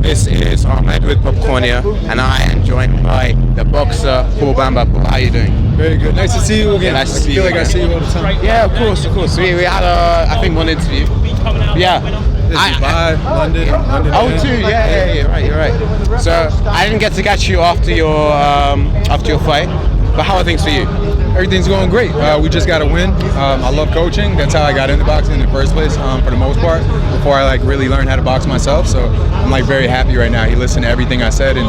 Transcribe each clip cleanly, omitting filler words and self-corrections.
This is Ahmed with Fournier, and I am joined by the boxer Paul Bamba. Paul, how are you doing? Very good. Nice to see you again. Nice to see you. I feel like I see you all the time. Yeah, of course. We had I think one interview. Yeah. Dubai, London. Oh, two. Yeah. You're right. So I didn't get to catch you after your fight, but how are things for you? Everything's going great. We just got a win. I love coaching. That's how I got into boxing in the first place, for the most part, before I really learned how to box myself. So I'm very happy right now. He listened to everything I said and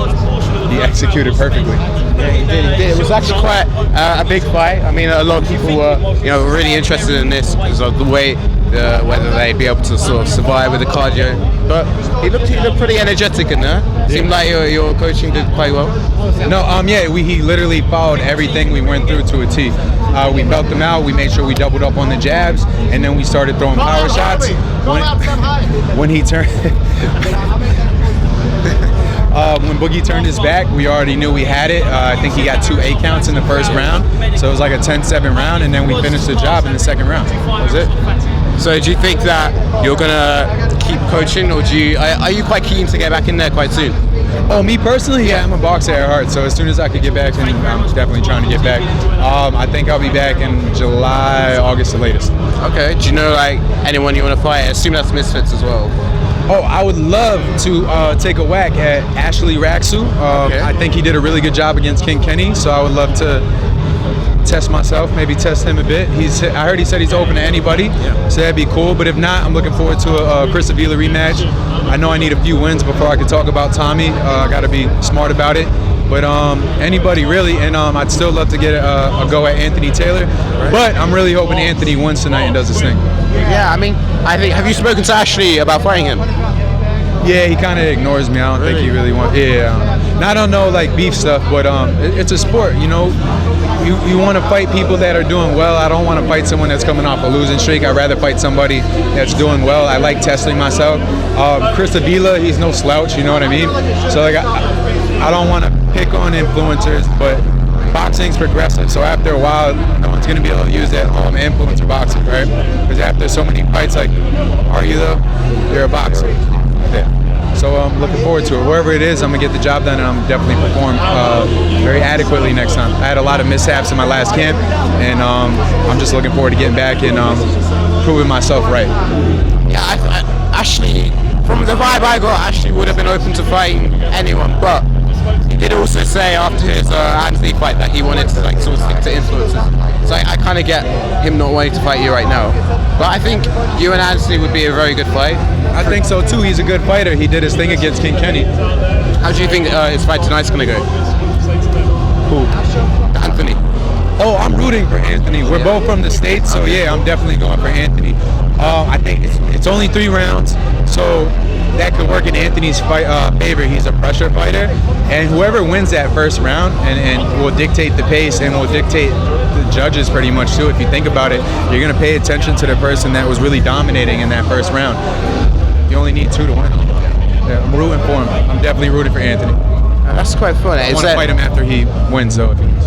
he executed perfectly. Yeah, he did. It was actually quite a big fight. I mean, a lot of people were, really interested in this because of the way, whether they'd be able to sort of survive with the cardio. But he looked pretty energetic in there. Seemed like your coaching did quite well. No, he literally followed everything we went through to a T. We felt them out. We made sure we doubled up on the jabs, and then we started throwing power shots. When he turned. When Boogie turned his back, we already knew we had it. I think he got 2 8 counts in the first round, so it was like a 10-7 round, and then we finished the job in the second round. That was it. So do you think that you're gonna keep coaching, or are you quite keen to get back in there quite soon? Oh, me personally, yeah, I'm a boxer at heart, so as soon as I could get back, and I'm definitely trying to get back. I think I'll be back in July, August the latest. Okay, do you know anyone you want to fight? I assume that's Misfits as well. Oh, I would love to take a whack at Ashley Raksu. Okay. I think he did a really good job against King Kenny, so I would love to test myself, maybe test him a bit. I heard he said he's open to anybody, so that'd be cool. But if not, I'm looking forward to a Chris Avila rematch. I know I need a few wins before I can talk about Tommy. I got to be smart about it. But anybody really, and I'd still love to get a go at Anthony Taylor. Right. But I'm really hoping Anthony wins tonight and does his thing. Yeah, I think. Have you spoken to Ashley about fighting him? Yeah, he kind of ignores me. I don't think he really wants. Yeah, I don't know beef stuff, but it's a sport. You want to fight people that are doing well. I don't want to fight someone that's coming off a losing streak. I'd rather fight somebody that's doing well. I like testing myself. Chris Avila, he's no slouch. You know what I mean? So I don't want to pick on influencers, but boxing's progressive. So after a while, no one's gonna be able to use that influencer boxing, right? Because after so many fights, are you though? You're a boxer. Yeah. So I'm looking forward to it. Wherever it is, I'm gonna get the job done, and I'm definitely perform very adequately next time. I had a lot of mishaps in my last camp, and I'm just looking forward to getting back and proving myself right. Yeah, Ashley, from the vibe I got, Ashley would have been open to fighting anyone, but he did also say after his Anthony fight that he wanted to sort of stick to influencers. So I kind of get him not wanting to fight you right now. But I think you and Anthony would be a very good fight. I think so too. He's a good fighter. He did his thing against King Kenny. How do you think his fight tonight's going to go? Who? Anthony. Oh, I'm rooting for Anthony. We're both from the States, so yeah, I'm definitely going for Anthony. I think it's only 3 rounds, so that could work in Anthony's favor. He's a pressure fighter, and whoever wins that first round and will dictate the pace and will dictate the judges pretty much too. If you think about it, you're going to pay attention to the person that was really dominating in that first round. You only need 2 to win. Yeah, I'm rooting for him. I'm definitely rooting for Anthony. That's quite fun. I want to fight him after he wins, though. If he wins.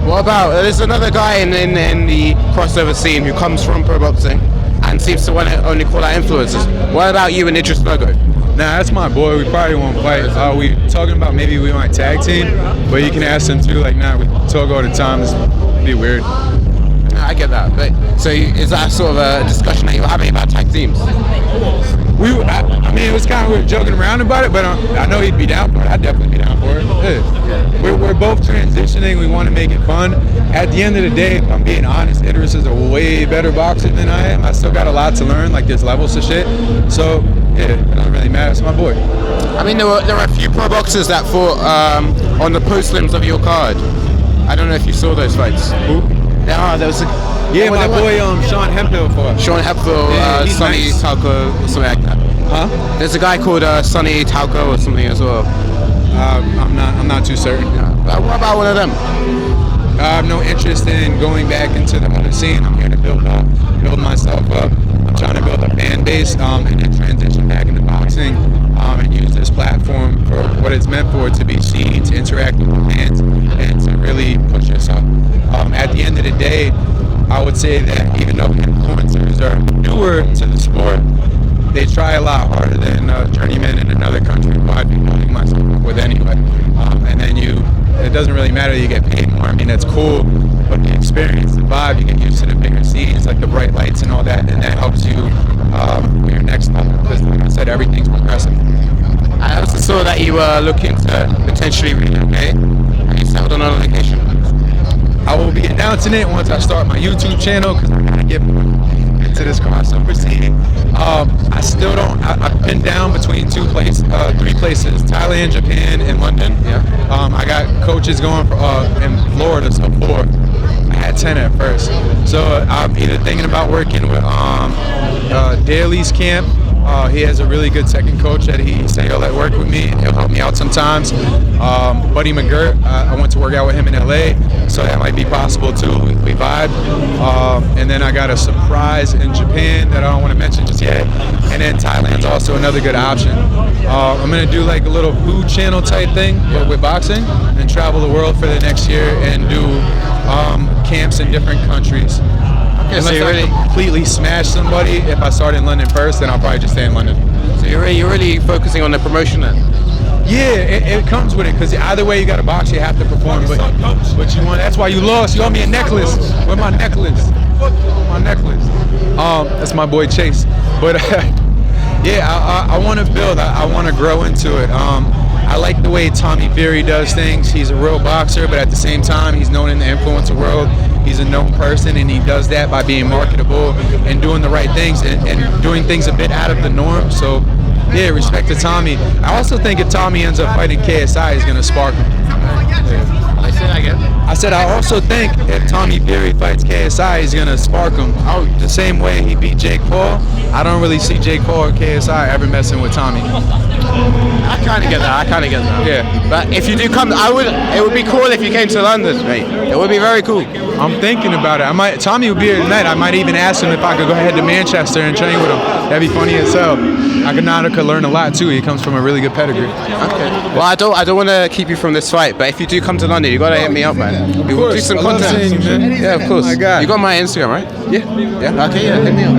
What about, there's another guy in the crossover scene who comes from pro boxing and seems to want to only call out influencers. What about you and Idris Logo? Nah, that's my boy. We probably won't fight. We talking about maybe we might tag team, but you can ask him too. We talk all the time. It'd be weird. I get that. But so is that sort of a discussion that you're having about tag teams? I mean, it was kind of we were joking around about it, but I know he'd be down for it. I'd definitely be down for it. Yeah. We're both transitioning. We want to make it fun. At the end of the day, if I'm being honest, Idris is a way better boxer than I am. I still got a lot to learn. There's levels to shit. So yeah, it doesn't really matter. It's my boy. I mean, there were a few pro boxers that fought on the postlims of your card. I don't know if you saw those fights. Who? There was a. Yeah, my boy Sean Hemphill fought. Sean Hemphill, Sonny nice. Talco, or something like that. Huh? There's a guy called Sonny Talco or something as well. I'm not too certain. Yeah. What about one of them? I have no interest in going back into the other scene. I'm here to build myself up. I'm trying to build a fan base and then transition back into boxing and use this platform for what it's meant for, to be seen, to interact with fans, and to really push yourself. At the end of the day, I would say that even though influencers are newer to the sport, they try a lot harder than journeymen in another country. Why? doesn't really matter that you get paid more. I mean, that's cool, but the experience, the vibe, you get used to the bigger scenes, like the bright lights and all that, and that helps you for your next level, because like I said, everything's progressive. I also saw that you were looking to potentially relocate. Have you settled on a location? I will be announcing it once I start my YouTube channel, because I'm going to get into this crossover scene. I still don't, I've been down between 3 places, Thailand, Japan, and London. Yeah. I got coaches going in Florida, so 4. I had 10 at first. So I'm either thinking about working with Daly's camp. He has a really good second coach that he said he'll let work with me. He'll help me out sometimes. Buddy McGirt, I went to work out with him in LA, so that might be possible too. We vibe. And then I got a surprise in Japan that I don't want to mention just yet. And then Thailand's also another good option. I'm gonna do like a little food channel type thing, but with boxing, and travel the world for the next year and do camps in different countries. Okay, Unless so you I really, completely smash somebody, if I start in London first, then I'll probably just stay in London. so you're really focusing on the promotion then? Yeah, it comes with it, because either way you got to box, you have to perform. But you want, that's why you lost. You owe me a necklace. Where's my necklace? My necklace. That's my boy Chase. But yeah, I want to build. I want to grow into it. I like the way Tommy Fury does things. He's a real boxer, but at the same time, he's known in the influencer world. He's a known person, and he does that by being marketable and doing the right things and doing things a bit out of the norm. So, yeah, respect to Tommy. I also think if Tommy ends up fighting KSI, he's going to spark him. I said that again. I said I also think if Tommy Fury fights KSI, he's going to spark him. Oh, the same way he beat Jake Paul. I don't really see Jake Paul or KSI ever messing with Tommy. I kind of get that. Yeah. But if you do come, it would be cool if you came to London, mate. It would be very cool. I'm thinking about it. Tommy would be here tonight. I might even ask him if I could go ahead to Manchester and train with him. That'd be funny as hell. I could learn a lot too. He comes from a really good pedigree. Okay. Well, I don't want to keep you from this fight, but if you do come to London, you gotta hit me up, man. We will do some content. Yeah, of course. Oh my God. You got my Instagram, right? Yeah. Yeah. Okay. Yeah. Hit me up.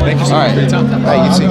Thank you so much for your time. All right. You too.